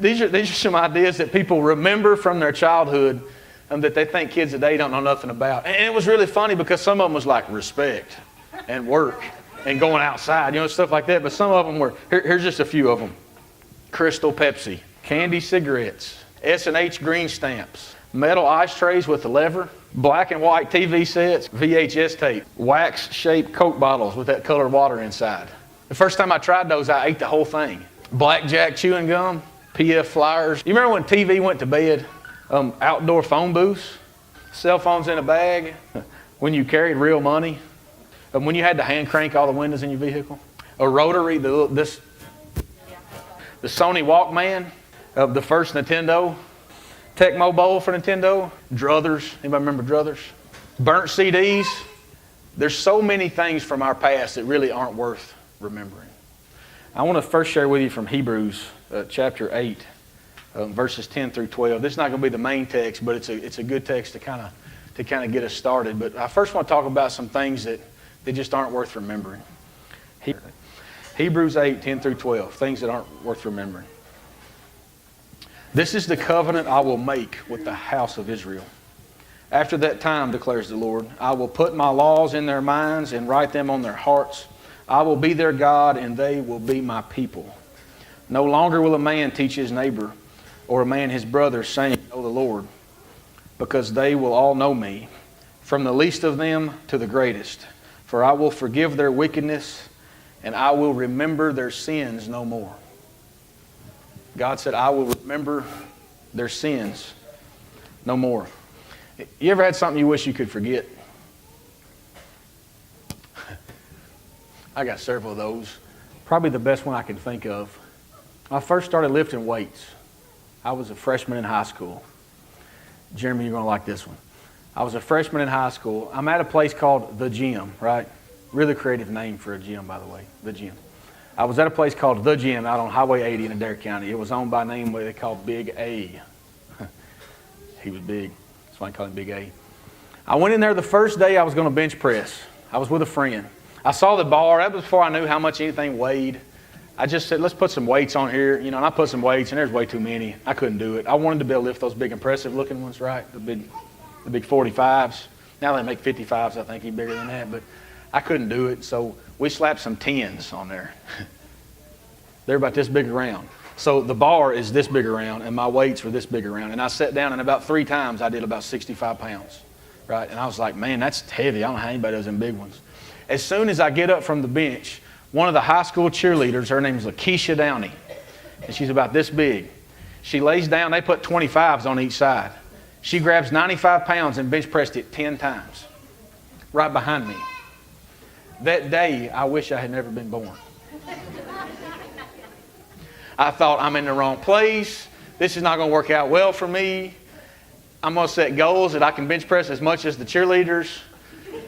These are some ideas that people remember from their childhood that they think kids today don't know nothing about. And it was really funny because some of them was like respect and work and going outside, stuff like that. But some of them were, here's just a few of them. Crystal Pepsi, candy cigarettes, S&H green stamps, metal ice trays with a lever, black and white TV sets, VHS tape, wax-shaped Coke bottles with that colored water inside. The first time I tried those, I ate the whole thing. Blackjack chewing gum, PF flyers. You remember when TV went to bed? Outdoor phone booths, cell phones in a bag, when you carried real money, when you had to hand crank all the windows in your vehicle, a rotary, the Sony Walkman, the first Nintendo, Tecmo Bowl for Nintendo, Druthers. Anybody remember Druthers? Burnt CDs. There's so many things from our past that really aren't worth remembering. I want to first share with you from Hebrews chapter 8, verses 10 through 12. This is not going to be the main text, but it's a good text to kind of get us started. But I first want to talk about some things that just aren't worth remembering. Hebrews 8, 10 through 12, things that aren't worth remembering. This is the covenant I will make with the house of Israel. After that time, declares the Lord, I will put my laws in their minds and write them on their hearts. I will be their God, and they will be my people. No longer will a man teach his neighbor, or a man his brother, saying, Know the Lord, because they will all know me, from the least of them to the greatest. For I will forgive their wickedness, and I will remember their sins no more. God said, I will remember their sins no more. You ever had something you wish you could forget? I got several of those. Probably the best one I can think of. I first started lifting weights. I was a freshman in high school. Jeremy, you're going to like this one. I was a freshman in high school. I'm at a place called The Gym, right? Really creative name for a gym, by the way, The Gym. I was at a place called The Gym out on Highway 80 in Adair County. It was owned by a name they called Big A. He was big. That's why I call him Big A. I went in there the first day I was going to bench press. I was with a friend. I saw the bar. That was before I knew how much anything weighed. I just said, let's put some weights on here. And I put some weights, and there's way too many. I couldn't do it. I wanted to be able to lift those big, impressive-looking ones, right? The big 45s. Now they make 55s, I think, even bigger than that. But I couldn't do it, so we slapped some 10s on there. They're about this big around. So the bar is this big around, and my weights were this big around. And I sat down, and about 3 times I did about 65 pounds, right? And I was like, man, that's heavy. I don't know how anybody does them big ones. As soon as I get up from the bench, one of the high school cheerleaders, her name is Lakeisha Downey, and she's about this big. She lays down, they put 25s on each side. She grabs 95 pounds and bench pressed it 10 times, right behind me. That day, I wish I had never been born. I thought, I'm in the wrong place. This is not going to work out well for me. I'm going to set goals that I can bench press as much as the cheerleaders.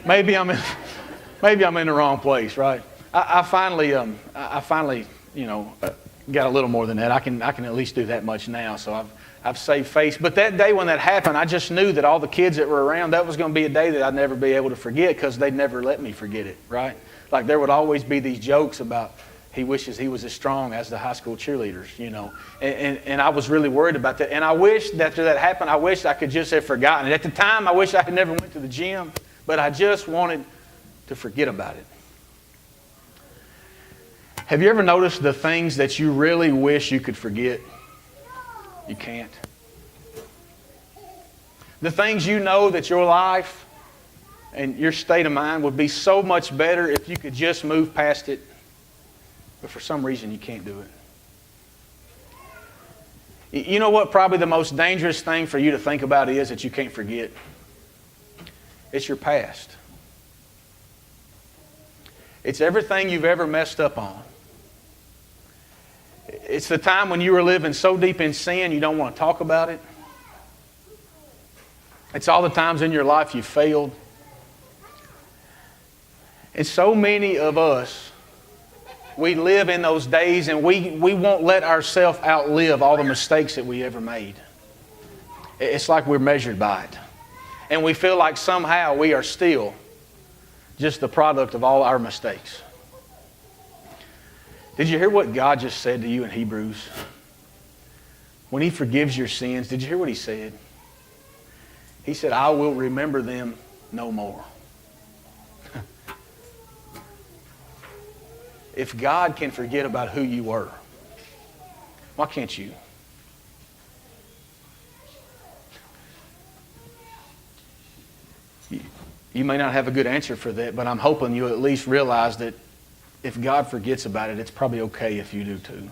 Maybe I'm in the wrong place, right? I finally, got a little more than that. I can at least do that much now. So I've saved face. But that day when that happened, I just knew that all the kids that were around, that was going to be a day that I'd never be able to forget because they'd never let me forget it, right? Like there would always be these jokes about he wishes he was as strong as the high school cheerleaders, And I was really worried about that. And I wished after that happened, I wished I could just have forgotten it. At the time, I wish I had never went to the gym, but I just wanted to forget about it. Have you ever noticed the things that you really wish you could forget? You can't. The things you know that your life and your state of mind would be so much better if you could just move past it, but for some reason you can't do it. You know what probably the most dangerous thing for you to think about is that you can't forget? It's your past. It's everything you've ever messed up on. It's the time when you were living so deep in sin you don't want to talk about it. It's all the times in your life you failed. And so many of us, we live in those days and we won't let ourselves outlive all the mistakes that we ever made. It's like we're measured by it. And we feel like somehow we are still just the product of all our mistakes. Did you hear what God just said to you in Hebrews? when He forgives your sins, did you hear what He said? He said, I will remember them no more. If God can forget about who you were, why can't you? You may not have a good answer for that, but I'm hoping you'll at least realize that if God forgets about it, it's probably okay if you do too.